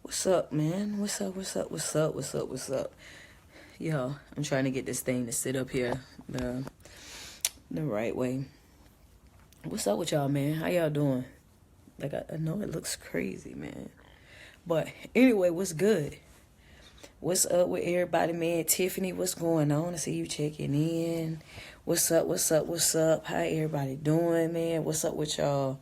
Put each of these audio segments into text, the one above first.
What's up, man? What's up? What's up? What's up? What's up? What's up? Yo, I'm trying to get this thing to sit up here the right way. What's up with y'all, man? How y'all doing? Like I know it looks crazy, man. But anyway, what's good? What's up with everybody, man? Tiffany, what's going on? I see you checking in. What's up? What's up? What's up? How everybody doing, man? What's up with y'all?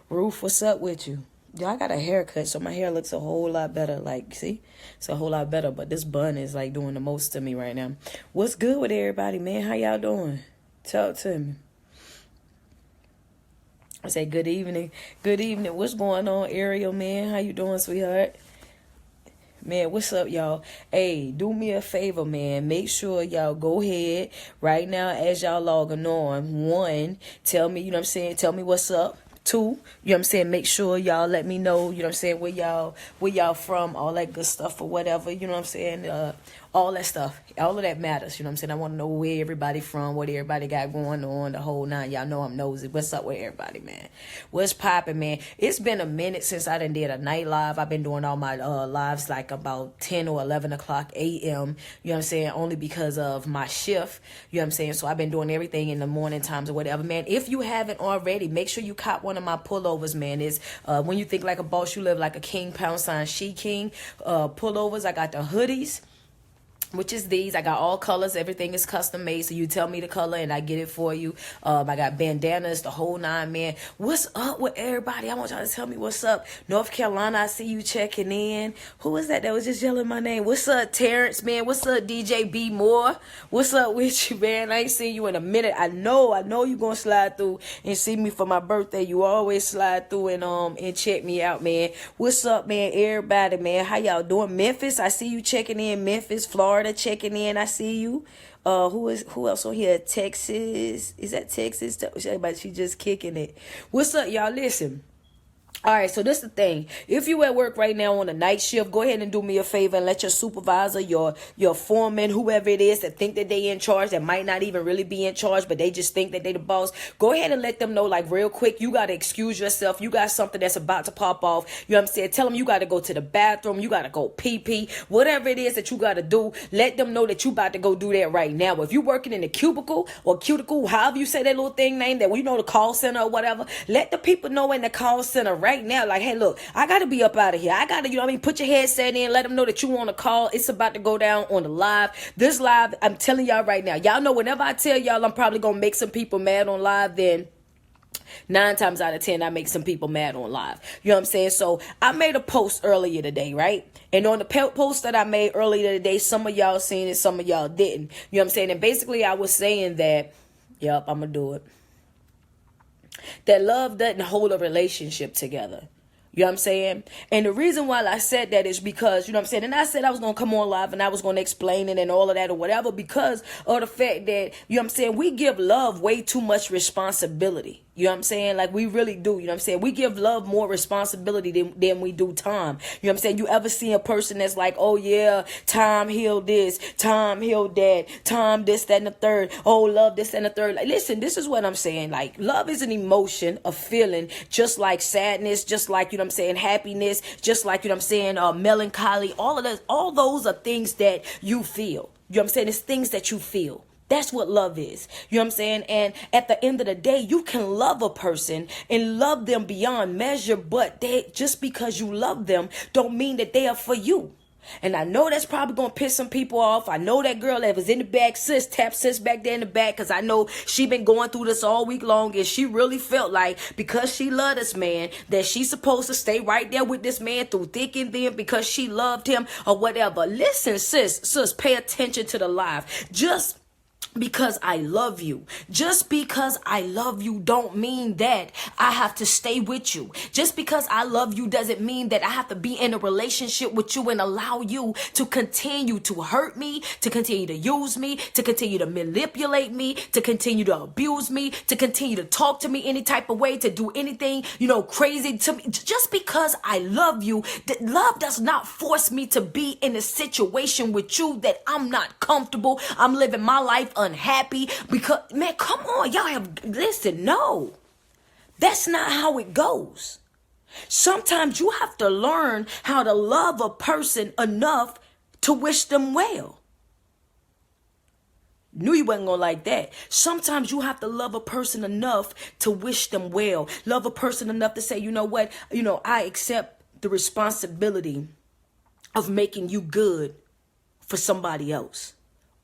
Ruth, what's up with you? Yo, I got a haircut, so my hair looks a whole lot better. Like, see? It's a whole lot better, but this bun is, like, doing the most to me right now. What's good with everybody, man? How y'all doing? Talk to me. I say good evening. Good evening. What's going on, Ariel, man? How you doing, sweetheart? Man, what's up, y'all? Hey, do me a favor, man. Make sure y'all go ahead right now as y'all logging on. One, tell me, you know what I'm saying? Tell me what's up. Two, you know what I'm saying? Make sure y'all let me know, you know what I'm saying, where y'all from, all that good stuff or whatever, you know what I'm saying? All that stuff. All of that matters, you know what I'm saying? I want to know where everybody from, what everybody got going on, the whole nine. Y'all know I'm nosy. What's up with everybody, man? What's popping, man? It's been a minute since I done did a night live. I've been doing all my lives like about 10 or 11 o'clock a.m., you know what I'm saying, only because of my shift, you know what I'm saying? So I've been doing everything in the morning times or whatever, man. If you haven't already, make sure you cop one of my pullovers, man. It's when you think like a boss, you live like a king, pound sign, she king. Pullovers, I got the hoodies, which is these. I got all colors. Everything is custom made. So you tell me the color and I get it for you. I got bandanas, the whole nine, man. What's up with everybody? I want y'all to tell me what's up. North Carolina, I see you checking in. Who was that was just yelling my name? What's up, Terrence, man? What's up, DJ B Moore? What's up with you, man? I ain't seen you in a minute. I know you gonna slide through and see me for my birthday. You always slide through and check me out, man. What's up, man? Everybody, man. How y'all doing? Memphis, I see you checking in. Memphis, Florida, checking in. I see you. Who else on here? Texas. Is that Texas? Everybody, she just kicking it. What's up, y'all? Listen. All right, so this is the thing. If you at work right now on a night shift, go ahead and do me a favor and let your supervisor, your foreman, whoever it is that think that they in charge, that might not even really be in charge, but they just think that they the boss, go ahead and let them know, like, real quick, you got to excuse yourself. You got something that's about to pop off. You know what I'm saying? Tell them you got to go to the bathroom. You got to go pee-pee. Whatever it is that you got to do, let them know that you about to go do that right now. If you working in a cubicle or cuticle, however you say that little thing name, that we know the call center or whatever, let the people know in the call center right now, like, hey, look, I gotta be up out of here. I gotta, you know what I mean, put your headset in, let them know that you want to call. It's about to go down on the live. This live, I'm telling y'all right now, y'all know whenever I tell y'all I'm probably gonna make some people mad on live, then 9 times out of 10 I make some people mad on live. You know what I'm saying? So I made a post earlier today, right? And on the post that I made earlier today, some of y'all seen it, some of y'all didn't. You know what I'm saying? And basically I was saying that, yep, I'm gonna do it, that love doesn't hold a relationship together. You know what I'm saying? And the reason why I said that is because, you know what I'm saying, and I said I was going to come on live and I was going to explain it and all of that or whatever, because of the fact that, you know what I'm saying, we give love way too much responsibility. You know what I'm saying? Like, we really do. You know what I'm saying? We give love more responsibility than we do time. You know what I'm saying? You ever see a person that's like, oh, yeah, time healed this, time healed that, time this, that, and the third. Oh, love this, and the third. Like, listen, this is what I'm saying. Like, love is an emotion, a feeling, just like sadness, just like, you know what I'm saying, happiness, just like, you know what I'm saying, melancholy. All of this, all those are things that you feel. You know what I'm saying? It's things that you feel. That's what love is. You know what I'm saying? And at the end of the day, you can love a person and love them beyond measure, but just because you love them don't mean that they are for you. And I know that's probably going to piss some people off. I know that girl that was in the back, tap sis back there in the back, because I know she been going through this all week long, and she really felt like because she loved this man, that she's supposed to stay right there with this man through thick and thin because she loved him or whatever. Listen, sis, pay attention to the live. Just because I love you. Just because I love you don't mean that I have to stay with you. Just because I love you doesn't mean that I have to be in a relationship with you and allow you to continue to hurt me, to continue to use me, to continue to manipulate me, to continue to abuse me, to continue to talk to me any type of way, to do anything, you know, crazy to me. Just because I love you, that love does not force me to be in a situation with you that I'm not comfortable. I'm living my life unhappy because, man, come on, y'all listen, no, that's not how it goes. Sometimes you have to learn how to love a person enough to wish them well. Knew you wasn't gonna like that. Sometimes you have to love a person enough to wish them well. Love a person enough to say, you know what? I accept the responsibility of making you good for somebody else.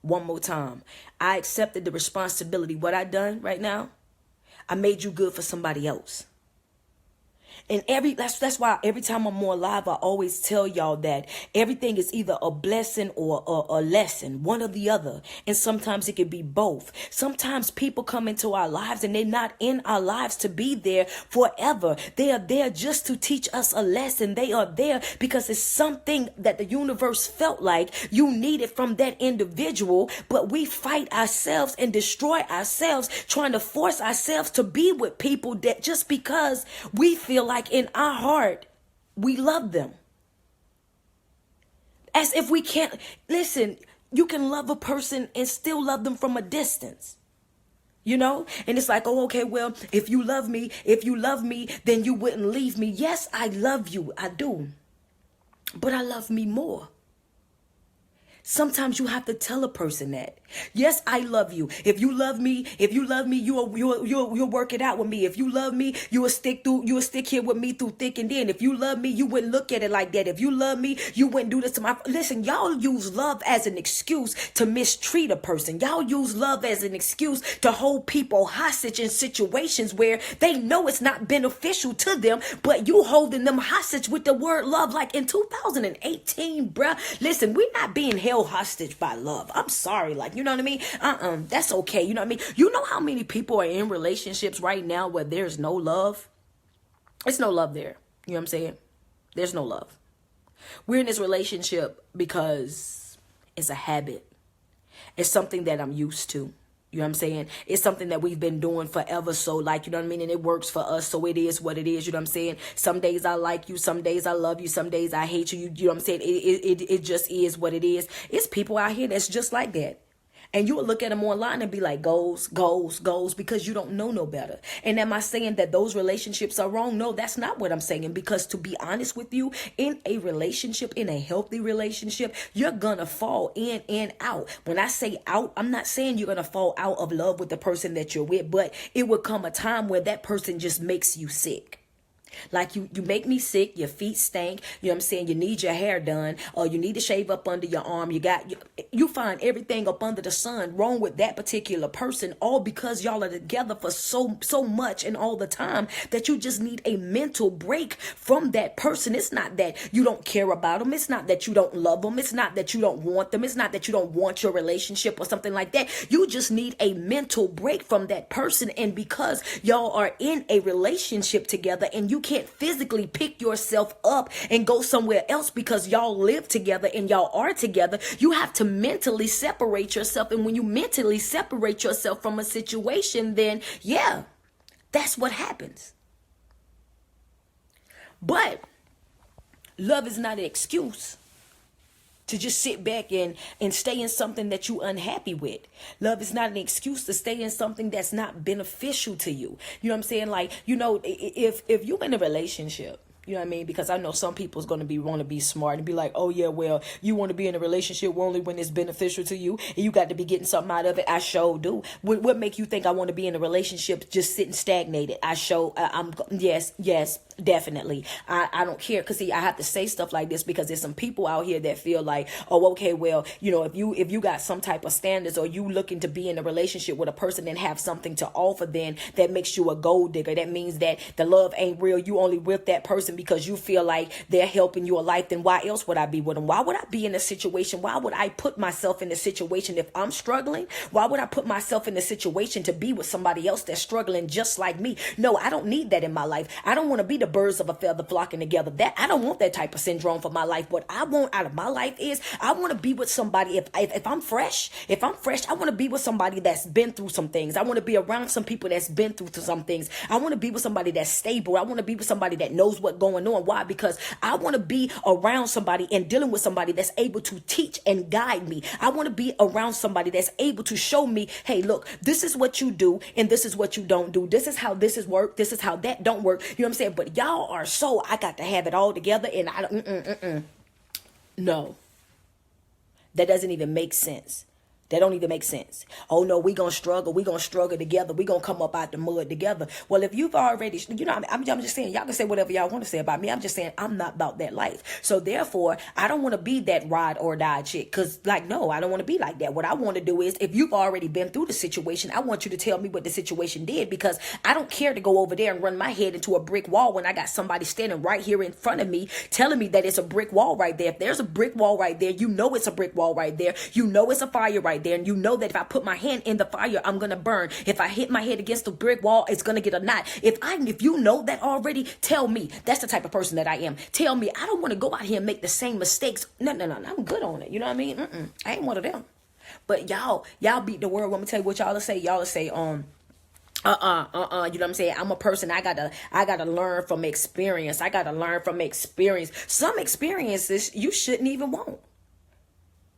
One more time. I accepted the responsibility. What I done right now, I made you good for somebody else. And that's why every time I'm more live, I always tell y'all that everything is either a blessing or a lesson, one or the other. And sometimes it can be both. Sometimes people come into our lives and they're not in our lives to be there forever. They are there just to teach us a lesson. They are there because it's something that the universe felt like you needed from that individual. But we fight ourselves and destroy ourselves, trying to force ourselves to be with people that just because we feel like in our heart, we love them. As if we can't. Listen, you can love a person and still love them from a distance. And it's like, oh, okay, well, if you love me, then you wouldn't leave me. Yes, I love you. I do. But I love me more. Sometimes you have to tell a person that. Yes, I love you. If you love me, you'll work it out with me. If you love me, you will stick here with me through thick and thin. If you love me, you wouldn't look at it like that. If you love me, you wouldn't do this to my. Listen, y'all use love as an excuse to mistreat a person. Y'all use love as an excuse to hold people hostage in situations where they know it's not beneficial to them, but you holding them hostage with the word love. Like in 2018, bruh. Listen, we're not being held hostage by love. I'm sorry. You know what I mean? That's okay. You know what I mean? You know how many people are in relationships right now where there's no love? It's no love there. You know what I'm saying? There's no love. We're in this relationship because it's a habit. It's something that I'm used to. You know what I'm saying? It's something that we've been doing forever. So you know what I mean? And it works for us. So it is what it is. You know what I'm saying? Some days I like you. Some days I love you. Some days I hate you. You know what I'm saying? It just is what it is. It's people out here that's just like that. And you will look at them online and be like, goals, because you don't know no better. And am I saying that those relationships are wrong? No, that's not what I'm saying. Because to be honest with you, in a relationship, in a healthy relationship, you're going to fall in and out. When I say out, I'm not saying you're going to fall out of love with the person that you're with, but it will come a time where that person just makes you sick. Like you make me sick, your feet stink, you know what I'm saying? You need your hair done, or you need to shave up under your arm. You find everything up under the sun wrong with that particular person, all because y'all are together for so much and all the time that you just need a mental break from that person. It's not that you don't care about them. It's not that you don't love them. It's not that you don't want them. It's not that you don't want your relationship or something like that. You just need a mental break from that person. And because y'all are in a relationship together and you can't physically pick yourself up and go somewhere else because y'all live together and y'all are together, you have to mentally separate yourself. And when you mentally separate yourself from a situation, then yeah, that's what happens. But love is not an excuse to just sit back and stay in something that you're unhappy with. Love is not an excuse to stay in something that's not beneficial to you. You know what I'm saying? Like, if you're in a relationship, you know what I mean? Because I know some people's going to want to be smart and be like, oh yeah, well, you want to be in a relationship only when it's beneficial to you and you got to be getting something out of it. I sure do. What make you think I want to be in a relationship just sitting stagnated? Yes, definitely. I don't care. Cause see, I have to say stuff like this because there's some people out here that feel like, oh, okay, well, if you got some type of standards or you looking to be in a relationship with a person and have something to offer, then that makes you a gold digger. That means that the love ain't real. You only with that person because you feel like they're helping your life. Then why else would I be with them? Why would I be in a situation? Why would I put myself in a situation if I'm struggling? Why would I put myself in a situation to be with somebody else that's struggling just like me? No, I don't need that in my life. I don't want to be the birds of a feather flocking together. I don't want that type of syndrome for my life. What I want out of my life is I want to be with somebody. If I'm fresh, I want to be with somebody that's been through some things. I want to be around some people that's been through some things. I want to be with somebody that's stable. I want to be with somebody that knows what's going on. Why? Because I want to be around somebody and dealing with somebody that's able to teach and guide me. I want to be around somebody that's able to show me, hey, look, this is what you do and this is what you don't do. This is how this is work. This is how that don't work. You know what I'm saying? But y'all are so, I got to have it all together and I don't, no, that doesn't even make sense. That don't even make sense. Oh no, we gonna struggle. We gonna struggle together. We gonna come up out the mud together. Well, if you've already, I'm just saying, y'all can say whatever y'all want to say about me. I'm just saying, I'm not about that life. So therefore, I don't want to be that ride or die chick. Cause no, I don't want to be like that. What I want to do is, if you've already been through the situation, I want you to tell me what the situation did, because I don't care to go over there and run my head into a brick wall when I got somebody standing right here in front of me telling me that it's a brick wall right there. If there's a brick wall right there, you know it's a brick wall right there. You know it's a fire right there, and you know that if I put my hand in the fire, I'm gonna burn. If I hit my head against the brick wall, it's gonna get a knot. If you know that already, tell me. That's the type of person that I am. Tell me. I don't want to go out here and make the same mistakes. No, I'm good on it. You know what I mean? I ain't one of them. But y'all beat the world. Let me tell you what y'all say. Y'all say, you know what I'm saying? I'm a person, I gotta learn from experience. I gotta learn from experience. Some experiences you shouldn't even want.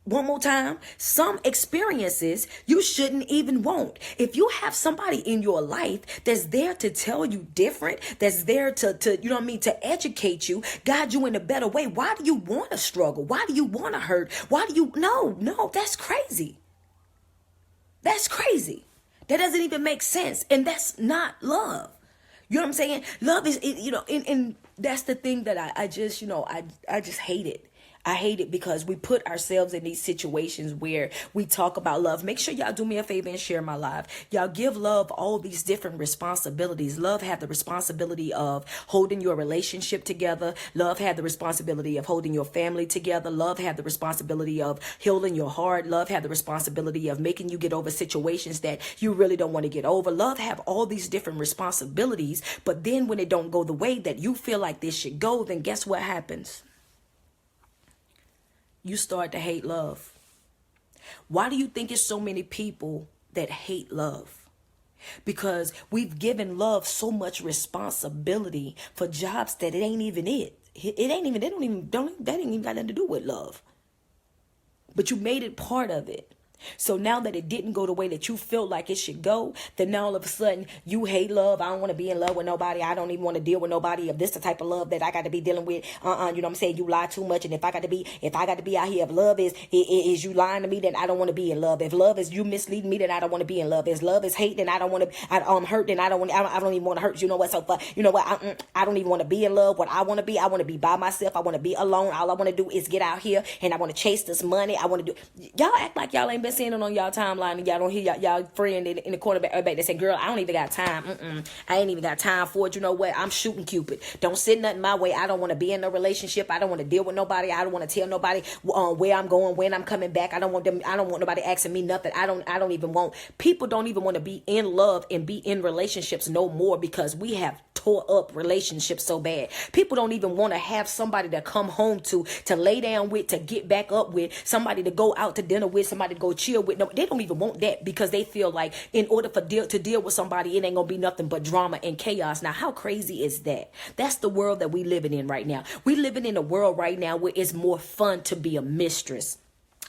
One more time, some experiences you shouldn't even want. If you have somebody in your life that's there to tell you different, that's there to you know what I mean, to educate you, guide you in a better way, why do you want to struggle? Why do you want to hurt? Why do you, no, that's crazy. That's crazy. That doesn't even make sense. And that's not love. You know what I'm saying? Love is, and that's the thing that I just, I just hate it. I hate it because we put ourselves in these situations where we talk about love. Make sure y'all do me a favor and share my live. Y'all give love all these different responsibilities. Love have the responsibility of holding your relationship together. Love have the responsibility of holding your family together. Love have the responsibility of healing your heart. Love have the responsibility of making you get over situations that you really don't want to get over. Love have all these different responsibilities. But then when it don't go the way that you feel like this should go, then guess what happens? You start to hate love. Why do you think it's so many people that hate love? Because we've given love so much responsibility for jobs that it ain't even it. That ain't even got nothing to do with love. But you made it part of it. So now that it didn't go the way that you felt like it should go, then now all of a sudden you hate love. I don't want to be in love with nobody. I don't even want to deal with nobody. If this the type of love that I got to be dealing with, you know what I'm saying? You lie too much. And if I got to be out here, if love is you lying to me, then I don't want to be in love. If love is you misleading me, then I don't want to be in love. If love is hate, then I don't want to, hurt, then I don't even want to hurt. You know what? So, you know what? I don't even want to be in love. What I want to be by myself. I want to be alone. All I want to do is get out here and I want to chase this money. I want to do, y'all act like y'all ain't been seeing it on y'all timeline and y'all don't hear y'all friend in the corner back that say, girl, I don't even got time. I ain't even got time for it. You know what? I'm shooting Cupid. Don't send nothing my way. I don't want to be in a relationship. I don't want to deal with nobody. I don't want to tell nobody where I'm going, when I'm coming back. I don't want nobody asking me nothing. People don't even want to be in love and be in relationships no more because we have tore up relationships so bad. People don't even want to have somebody to come home to lay down with, to get back up with, somebody to go out to dinner with, somebody to go chill with. No, they don't even want that because they feel like in order to deal with somebody, it ain't gonna be nothing but drama and chaos. Now, how crazy is that? That's the world that we living in right now. We living in a world right now where it's more fun to be a mistress.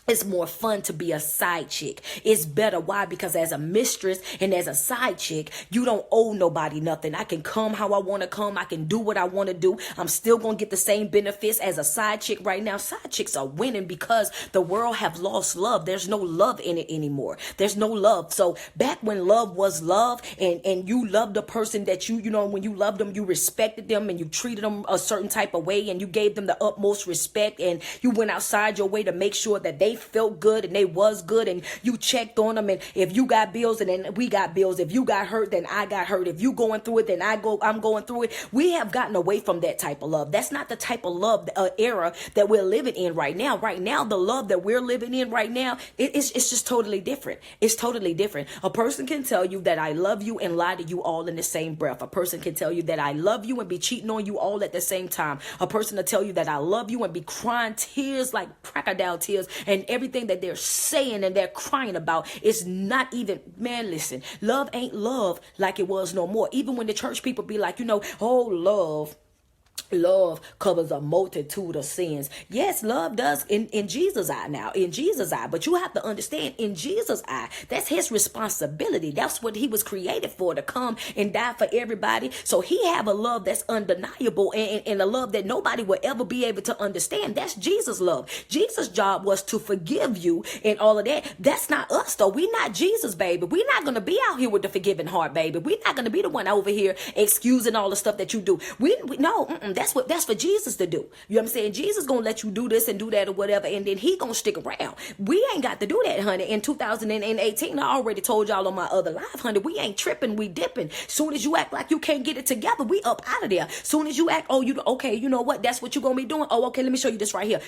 It's more fun to be a side chick. It's better. Why? Because as a mistress and as a side chick, you don't owe nobody nothing. I can come how I want to come. I can do what I want to do. I'm still going to get the same benefits as a side chick right now. Side chicks are winning because the world have lost love. There's no love in it anymore. There's no love. So back when love was love and you loved a person that you know, when you loved them, you respected them and you treated them a certain type of way and you gave them the utmost respect and you went outside your way to make sure that they felt good and they was good and you checked on them, and if you got bills and then we got bills, if you got hurt then I got hurt, if you going through it then I'm going through it. We have gotten away from that type of love. That's not the type of love era that we're living in right now. Right now, the love that we're living in right now, it's just totally different. It's totally different. A person can tell you that I love you and lie to you all in the same breath. A person can tell you that I love you and be cheating on you all at the same time. A person will tell you that I love you and be crying tears like crocodile tears, and everything that they're saying and they're crying about is not even, man, listen, love ain't love like it was no more. Even when the church people be like, oh, love Love covers a multitude of sins. Yes, love does in Jesus' eye now, in Jesus' eye. But you have to understand, in Jesus' eye, that's his responsibility. That's what he was created for, to come and die for everybody. So he have a love that's undeniable and a love that nobody will ever be able to understand. That's Jesus' love. Jesus' job was to forgive you and all of that. That's not us, though. We're not Jesus, baby. We're not going to be out here with the forgiving heart, baby. We're not going to be the one over here excusing all the stuff that you do. No, that's for Jesus to do. You know what I'm saying? Jesus gonna let you do this and do that or whatever, and then he gonna stick around. We ain't got to do that, honey. In 2018, I already told y'all on my other live, honey, we ain't tripping, we dipping. Soon as you act like you can't get it together, we up out of there. Soon as you act, okay, you know what? That's what you gonna be doing. Oh, okay, let me show you this right here.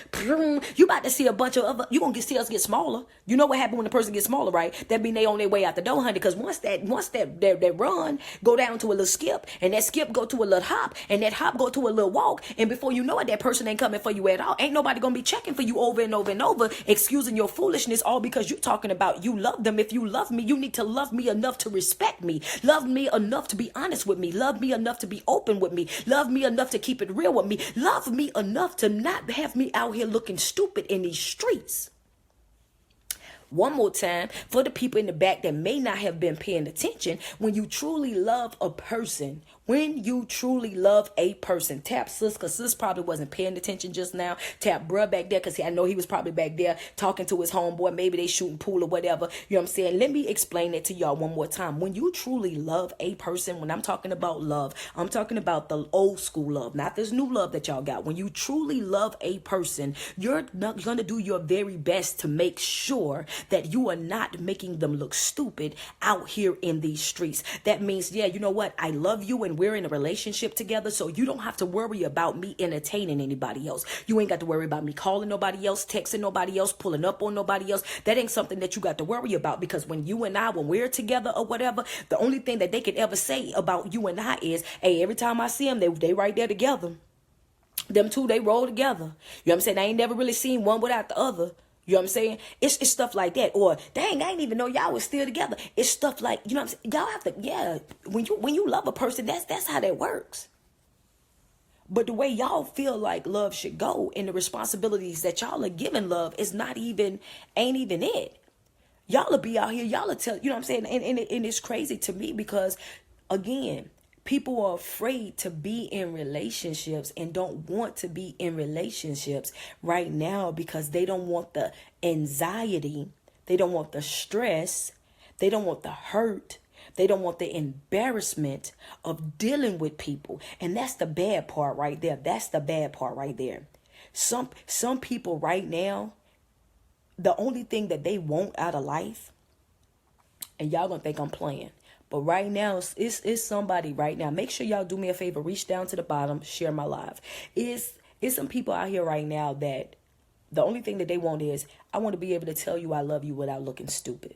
You about to see a bunch of other. You gonna see us get smaller. You know what happened when the person gets smaller, right? That mean they on their way out the door, honey. Because once that run go down to a little skip, and that skip go to a little hop, and that hop go to a little walk, and before you know it, that person ain't coming for you at all. Ain't nobody gonna be checking for you over and over and over, excusing your foolishness, all because you talking about you love them. If you love me, you need to love me enough to respect me. Love me enough to be honest with me. Love me enough to be open with me. Love me enough to keep it real with me. Love me enough to not have me out here looking stupid in these streets. One more time, for the people in the back that may not have been paying attention, when you truly love a person, tap sis, because sis probably wasn't paying attention just now. Tap bruh back there, because I know he was probably back there talking to his homeboy. Maybe they shooting pool or whatever. You know what I'm saying? Let me explain it to y'all one more time. When you truly love a person, when I'm talking about love, I'm talking about the old school love, not this new love that y'all got. When you truly love a person, you're going to do your very best to make sure that you are not making them look stupid out here in these streets. That means, yeah, you know what? I love you and we're in a relationship together, so you don't have to worry about me entertaining anybody else. You ain't got to worry about me calling nobody else, texting nobody else, pulling up on nobody else. That ain't something that you got to worry about, because when we're together or whatever, the only thing that they could ever say about you and I is, hey, every time I see them, they right there together. Them two, they roll together. You know what I'm saying? I ain't never really seen one without the other. You know what I'm saying? It's stuff like that. Or, dang, I didn't even know y'all was still together. It's stuff like, you know what I'm saying? Y'all have to, yeah, when you love a person, that's how that works. But the way y'all feel like love should go and the responsibilities that y'all are giving love is ain't even it. Y'all will be out here, y'all will tell, you know what I'm saying? And it's crazy to me because, again, people are afraid to be in relationships and don't want to be in relationships right now because they don't want the anxiety, they don't want the stress, they don't want the hurt, they don't want the embarrassment of dealing with people. And that's the bad part right there. That's the bad part right there. Some people right now, the only thing that they want out of life, and y'all gonna think I'm playing, but right now, it's somebody right now. Make sure y'all do me a favor. Reach down to the bottom. Share my live. It's some people out here right now that the only thing that they want is, I want to be able to tell you I love you without looking stupid.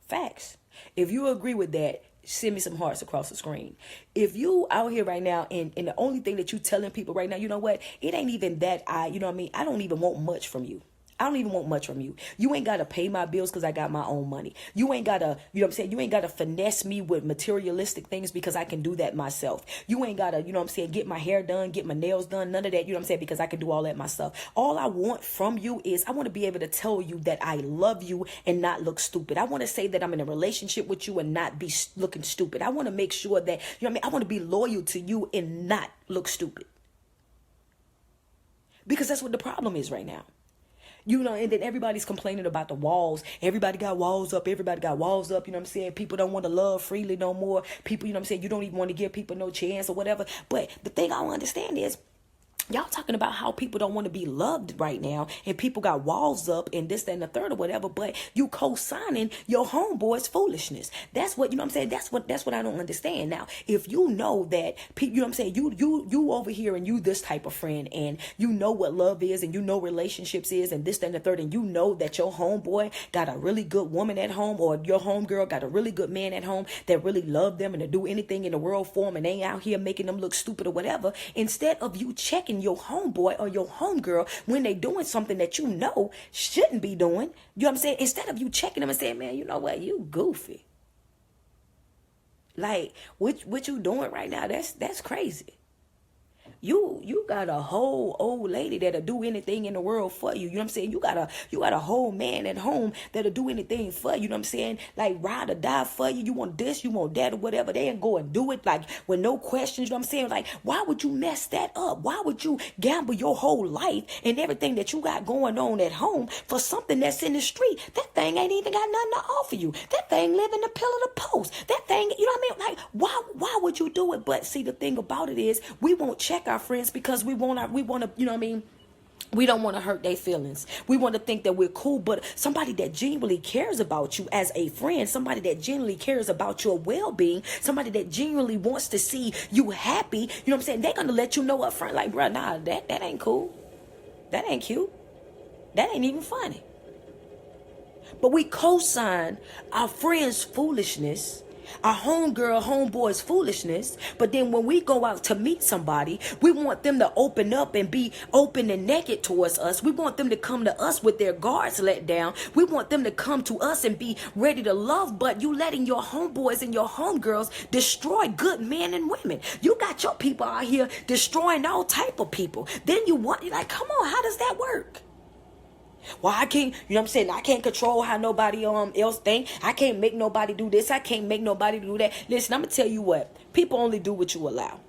Facts. If you agree with that, send me some hearts across the screen. If you out here right now and the only thing that you telling people right now, you know what? It ain't even that you know what I mean? I don't even want much from you. I don't even want much from you. You ain't got to pay my bills because I got my own money. You ain't got to, you know what I'm saying? You ain't got to finesse me with materialistic things because I can do that myself. You ain't got to, you know what I'm saying, get my hair done, get my nails done, none of that, you know what I'm saying, because I can do all that myself. All I want from you is I want to be able to tell you that I love you and not look stupid. I want to say that I'm in a relationship with you and not be looking stupid. I want to make sure that, you know what I mean, I want to be loyal to you and not look stupid. Because that's what the problem is right now. You know, and then everybody's complaining about the walls. Everybody got walls up. Everybody got walls up. You know what I'm saying? People don't want to love freely no more. People, you know what I'm saying? You don't even want to give people no chance or whatever. But the thing I don't understand is, y'all talking about how people don't want to be loved right now and people got walls up and this, that, and the third or whatever, but you co-signing your homeboy's foolishness. That's what, you know what I'm saying? That's what I don't understand. Now, if you know that people, you know what I'm saying? You over here and you this type of friend and you know what love is and you know relationships is and this, that, and the third, and you know that your homeboy got a really good woman at home or your homegirl got a really good man at home that really love them and to do anything in the world for them and they ain't out here making them look stupid or whatever, instead of you checking your homeboy or your homegirl when they doing something that you know shouldn't be doing, you know what I'm saying? Instead of you checking them and saying, man, you know what, you goofy. Like, what you doing right now, that's crazy. You got a whole old lady that'll do anything in the world for you. You know what I'm saying? You got a whole man at home that'll do anything for you. You know what I'm saying? Like ride or die for you. You want this, you want that, or whatever. They ain't go and do it like with no questions. You know what I'm saying? Like, why would you mess that up? Why would you gamble your whole life and everything that you got going on at home for something that's in the street? That thing ain't even got nothing to offer you. That thing live in the pillar to post. That thing, you know what I mean? Like, why would you do it? But see, the thing about it is we won't check our friends because we want to, you know what I mean? We don't want to hurt their feelings. We want to think that we're cool, but somebody that genuinely cares about you as a friend, somebody that genuinely cares about your well-being, somebody that genuinely wants to see you happy, you know what I'm saying? They're going to let you know up front, like, bro, nah, that ain't cool. That ain't cute. That ain't even funny. But we co-sign our friends' foolishness, our homegirl, homeboy's foolishness. But then when we go out to meet somebody, we want them to open up and be open and naked towards us. We want them to come to us with their guards let down. We want them to come to us and be ready to love. But you letting your homeboys and your homegirls destroy good men and women. You got your people out here destroying all type of people. Then you're like, come on, how does that work? Well, I can't, you know what I'm saying? I can't control how nobody else think. I can't make nobody do this. I can't make nobody do that. Listen, I'm going to tell you what. People only do what you allow.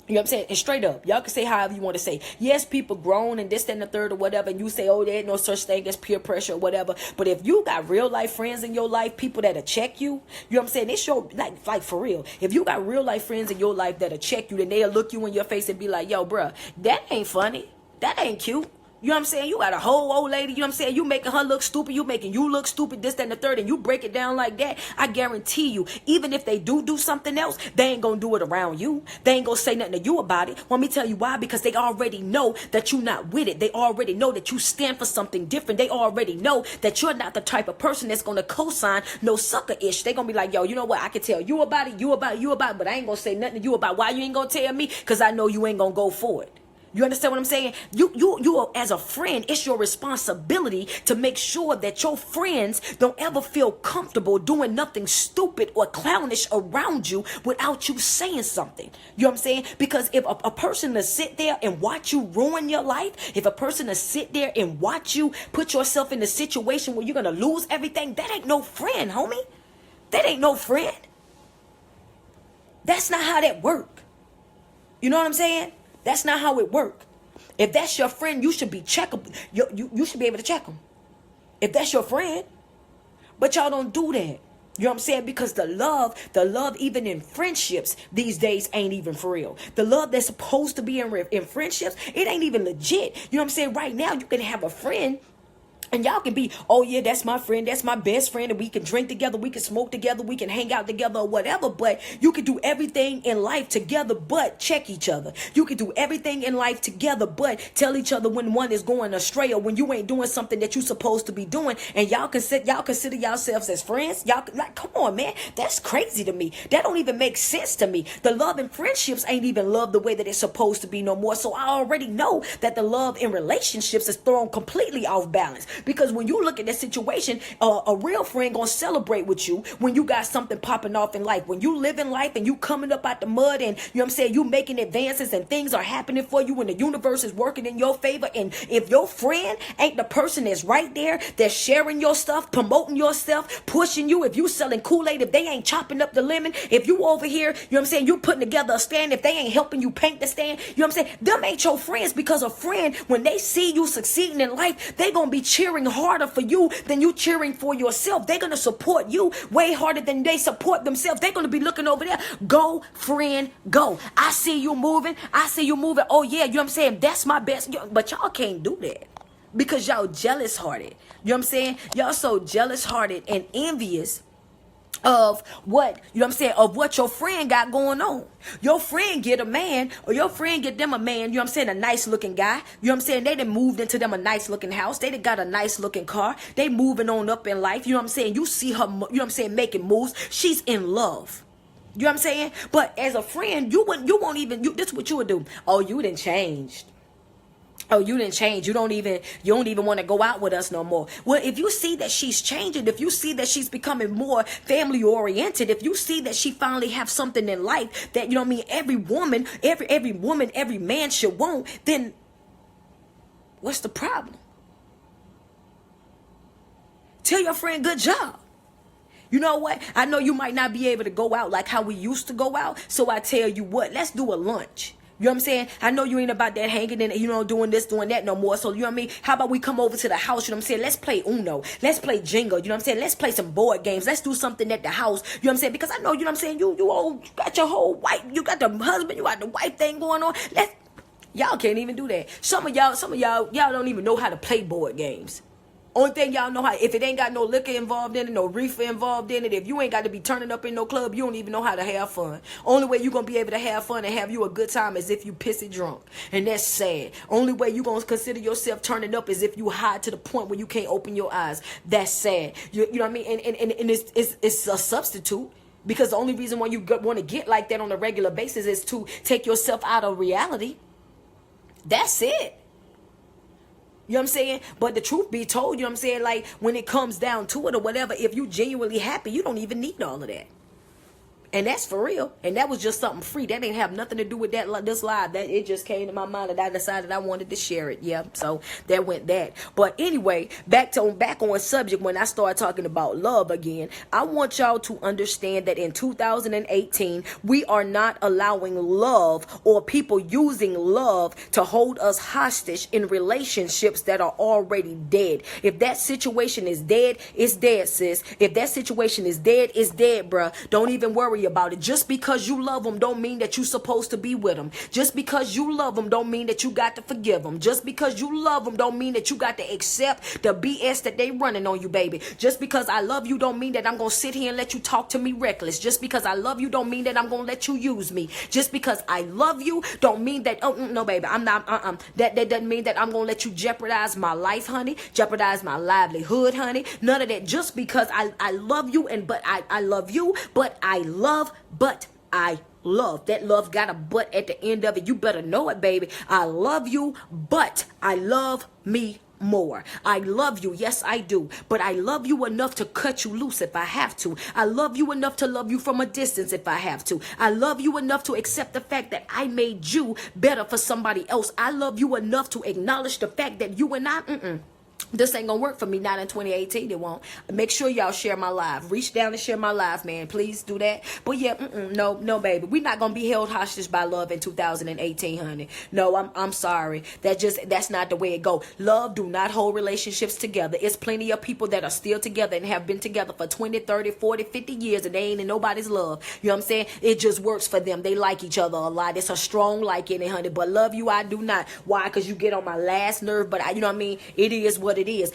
You know what I'm saying? And straight up, y'all can say however you want to say. Yes, people grown and this, that, and the third or whatever. And you say, oh, there ain't no such thing as peer pressure or whatever. But if you got real life friends in your life, people that'll check you, you know what I'm saying? It's your, like for real. If you got real life friends in your life that'll check you, then they'll look you in your face and be like, yo, bruh, that ain't funny. That ain't cute. You know what I'm saying? You got a whole old lady, you know what I'm saying? You making her look stupid, you making you look stupid, this, that, and the third, and you break it down like that. I guarantee you, even if they do something else, they ain't gonna do it around you. They ain't gonna say nothing to you about it. Want me to tell you why? Because they already know that you're not with it. They already know that you stand for something different. They already know that you're not the type of person that's gonna co-sign no sucker-ish. They gonna be like, yo, you know what? I can tell you about it, but I ain't gonna say nothing to you about why you ain't gonna tell me, because I know you ain't gonna go for it. You understand what I'm saying? You as a friend, it's your responsibility to make sure that your friends don't ever feel comfortable doing nothing stupid or clownish around you without you saying something. You know what I'm saying? Because if a person to sit there and watch you ruin your life, if a person to sit there and watch you put yourself in a situation where you're going to lose everything, that ain't no friend, homie. That ain't no friend. That's not how that work. You know what I'm saying? That's not how it works. If that's your friend, you should be checkable. You should be able to check them. If that's your friend. But y'all don't do that. You know what I'm saying? Because the love even in friendships these days ain't even for real. The love that's supposed to be in friendships, it ain't even legit. You know what I'm saying? Right now, you can have a friend and y'all can be, oh yeah, that's my friend, that's my best friend, and we can drink together, we can smoke together, we can hang out together or whatever, but you can do everything in life together but check each other. You can do everything in life together but tell each other when one is going astray or when you ain't doing something that you supposed to be doing, and y'all consider yourselves as friends. Y'all, like, come on, man, that's crazy to me. That don't even make sense to me. The love in friendships ain't even love the way that it's supposed to be no more, so I already know that the love in relationships is thrown completely off balance. Because when you look at that situation, a real friend gonna celebrate with you when you got something popping off in life. When you live in life and you coming up out the mud and, you know what I'm saying, you making advances and things are happening for you and the universe is working in your favor. And if your friend ain't the person that's right there, that's sharing your stuff, promoting your stuff, pushing you, if you selling Kool-Aid, if they ain't chopping up the lemon, if you over here, you know what I'm saying, you putting together a stand, if they ain't helping you paint the stand, you know what I'm saying, them ain't your friends. Because a friend, when they see you succeeding in life, they gonna be cheering harder for you than you cheering for yourself. They're going to support you way harder than they support themselves. They're going to be looking over there. Go, friend, go. I see you moving. Oh, yeah, you know what I'm saying? That's my best. But y'all can't do that because y'all jealous hearted. You know what I'm saying? Y'all so jealous hearted and envious of what, you know what I'm saying, of what your friend got going on. Your friend get a man, or your friend get them a man, you know what I'm saying, a nice looking guy. You know what I'm saying? They done moved into them a nice looking house. They done got a nice looking car. They moving on up in life. You know what I'm saying? You see her, you know what I'm saying, making moves. She's in love. You know what I'm saying? But as a friend, you won't even, this is what you would do. Oh, you done changed. Oh, you didn't change. You don't even want to go out with us no more. Well, if you see that she's changing, if you see that she's becoming more family oriented, if you see that she finally have something in life that, you know what I mean, every woman, every man should want, then what's the problem? Tell your friend, good job. You know what? I know you might not be able to go out like how we used to go out. So I tell you what, let's do a lunch. You know what I'm saying? I know you ain't about that hanging in, you know, doing this, doing that no more. So, you know what I mean? How about we come over to the house, you know what I'm saying? Let's play Uno. Let's play Jenga, you know what I'm saying? Let's play some board games. Let's do something at the house, you know what I'm saying? Because I know, you know what I'm saying? You got your whole wife, you got the husband, you got the wife thing going on. Y'all can't even do that. Some of y'all don't even know how to play board games. Only thing y'all know how, if it ain't got no liquor involved in it, no reefer involved in it, if you ain't got to be turning up in no club, you don't even know how to have fun. Only way you gonna be able to have fun and have you a good time is if you pissy drunk. And that's sad. Only way you gonna consider yourself turning up is if you high to the point where you can't open your eyes. That's sad. You know what I mean? And it's a substitute. Because the only reason why you want to get like that on a regular basis is to take yourself out of reality. That's it. You know what I'm saying? But the truth be told, you know what I'm saying? Like, when it comes down to it or whatever, if you genuinely happy, you don't even need all of that. And that's for real. And that was just something free. That didn't have nothing to do with this live. That it just came to my mind and I decided I wanted to share it. Yeah. So that went that. But anyway, back on subject, when I start talking about love again, I want y'all to understand that in 2018, we are not allowing love or people using love to hold us hostage in relationships that are already dead. If that situation is dead, it's dead, sis. If that situation is dead, it's dead, bruh. Don't even worry about it. Just because you love them don't mean that you're supposed to be with them. Just because you love them don't mean that you got to forgive them. Just because you love them don't mean that you got to accept the BS that they running on you, baby. Just because I love you don't mean that I'm going to sit here and let you talk to me reckless. Just because I love you don't mean that I'm going to let you use me. Just because I love you don't mean that, oh, no, baby, I'm not, that doesn't mean that I'm going to let you jeopardize my life, honey. Jeopardize my livelihood, honey. None of that. Just because I love you but I love you, but I love, but I love. That love got a but at the end of it. You better know it, baby. I love you, but I love me more. I love you. Yes, I do. But I love you enough to cut you loose if I have to. I love you enough to love you from a distance if I have to. I love you enough to accept the fact that I made you better for somebody else. I love you enough to acknowledge the fact that you and I, this ain't gonna work for me. Not in 2018. It won't. Make sure y'all share my live. Reach down and share my live, man. Please do that. But yeah, no, baby. We're not gonna be held hostage by love in 2018, honey. No, I'm sorry. That's not the way it go. Love do not hold relationships together. It's plenty of people that are still together and have been together for 20, 30, 40, 50 years and they ain't in nobody's love. You know what I'm saying? It just works for them. They like each other a lot. It's a strong like in it, honey. But love you, I do not. Why? Because you get on my last nerve. But you know what I mean? It is what it is.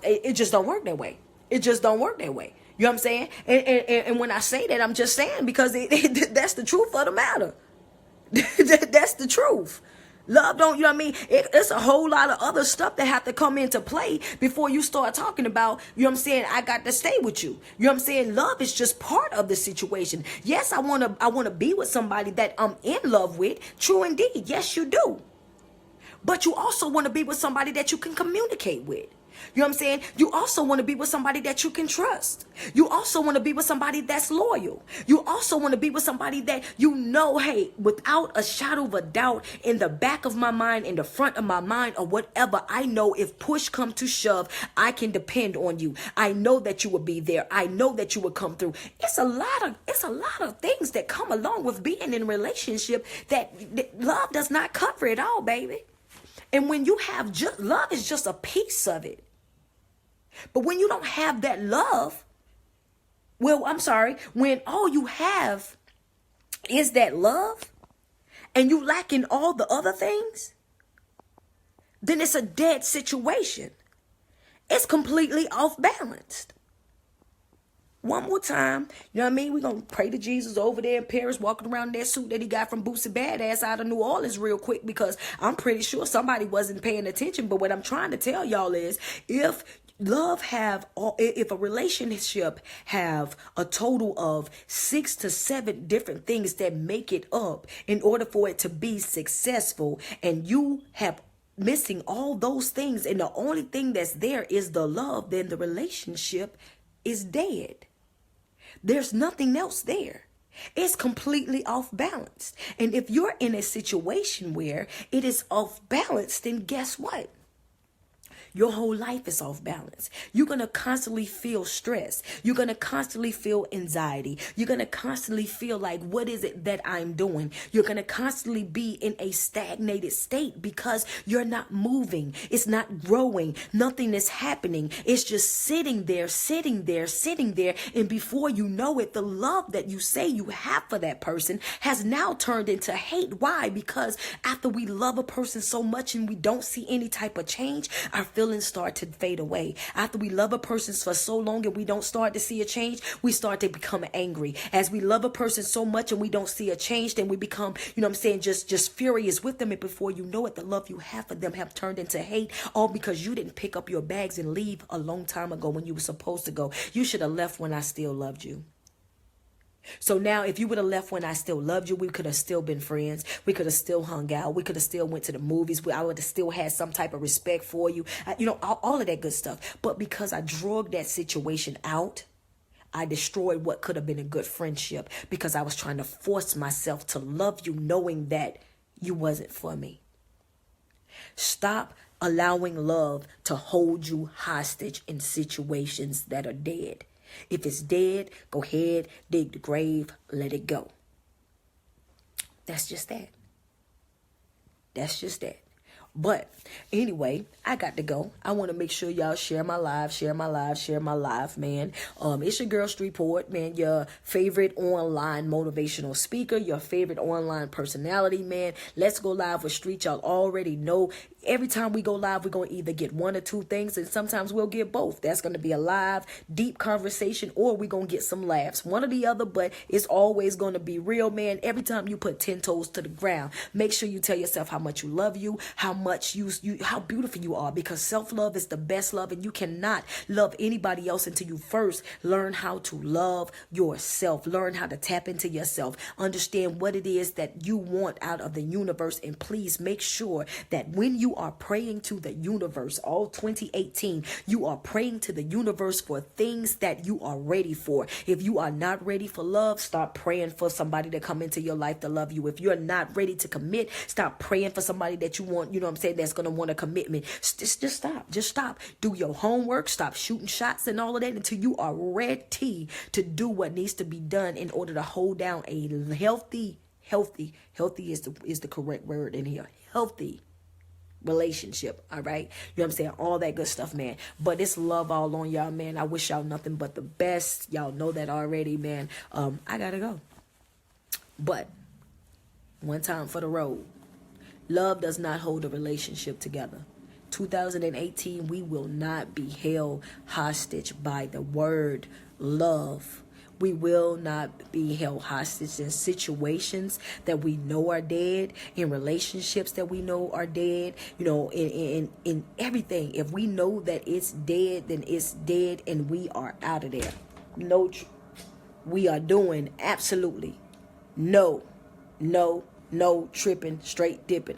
It just don't work that way. It just don't work that way. You know what I'm saying? And when I say that, I'm just saying because that's the truth of the matter. That's the truth. Love don't, you know what I mean? It's a whole lot of other stuff that have to come into play before you start talking about, you know what I'm saying, I got to stay with you. You know what I'm saying? Love is just part of the situation. Yes, I want to be with somebody that I'm in love with. True indeed. Yes, you do. But you also want to be with somebody that you can communicate with. You know what I'm saying? You also want to be with somebody that you can trust. You also want to be with somebody that's loyal. You also want to be with somebody that you know, hey, without a shadow of a doubt, in the back of my mind, in the front of my mind, or whatever, I know if push come to shove, I can depend on you. I know that you will be there. I know that you will come through. It's a lot of things that come along with being in a relationship that love does not cover it all, baby. And when you have love is just a piece of it. But when you don't have that love, when all you have is that love and you lacking all the other things, then it's a dead situation. It's completely off balanced. One more time, you know what I mean? We're going to pray to Jesus over there in Paris, walking around in that suit that he got from Boosie Badass out of New Orleans real quick, because I'm pretty sure somebody wasn't paying attention. But what I'm trying to tell y'all is, if a relationship have a total of 6 to 7 different things that make it up in order for it to be successful, and you have missing all those things, and the only thing that's there is the love, then the relationship is dead. There's nothing else there. It's completely off balance. And if you're in a situation where it is off balance, then guess what? Your whole life is off balance. You're going to constantly feel stress. You're going to constantly feel anxiety. You're going to constantly feel like, what is it that I'm doing? You're going to constantly be in a stagnated state because you're not moving. It's not growing. Nothing is happening. It's just sitting there, sitting there, sitting there. And before you know it, the love that you say you have for that person has now turned into hate. Why? Because after we love a person so much and we don't see any type of change, our feelings start to fade away. After we love a person for so long and we don't start to see a change, we start to become angry. As we love a person so much and we don't see a change, then we become, just furious with them. And before you know it, the love you have for them have turned into hate, all because you didn't pick up your bags and leave a long time ago when you were supposed to go. You should have left when I still loved you. So now if you would have left when I still loved you, we could have still been friends. We could have still hung out. We could have still went to the movies. I would have still had some type of respect for you. All of that good stuff. But because I drug that situation out, I destroyed what could have been a good friendship because I was trying to force myself to love you knowing that you wasn't for me. Stop allowing love to hold you hostage in situations that are dead. If it's dead, go ahead, dig the grave, let it go. That's just that. That's just that. But anyway, I got to go. I want to make sure y'all share my live, man. It's your girl Streetport, man, your favorite online motivational speaker, your favorite online personality, man. Let's Go Live with Street. Y'all already know every time we go live, we're going to either get one or two things, and sometimes we'll get both. That's going to be a live, deep conversation, or we're going to get some laughs. One or the other, but it's always going to be real, man. Every time you put 10 toes to the ground, make sure you tell yourself how much you love you, how beautiful you are, because self-love is the best love, and you cannot love anybody else until you first learn how to love yourself. Learn how to tap into yourself. Understand what it is that you want out of the universe, and please make sure that when you are praying to the universe, all 2018, you are praying to the universe for things that you are ready for. If you are not ready for love, stop praying for somebody to come into your life to love you. If you're not ready to commit, stop praying for somebody that you want, that's going to want a commitment. Just stop. Just stop. Do your homework. Stop shooting shots and all of that until you are ready to do what needs to be done in order to hold down a healthy is the correct word in here. Healthy relationship. All right. You know what I'm saying? All that good stuff, man. But it's love all on y'all, man. I wish y'all nothing but the best. Y'all know that already, man. I gotta go. But one time for the road. Love does not hold a relationship together. 2018, we will not be held hostage by the word love. We will not be held hostage in situations that we know are dead, in relationships that we know are dead, in everything. If we know that it's dead, then it's dead, and we are out of there. No, we are doing absolutely no tripping, straight dipping.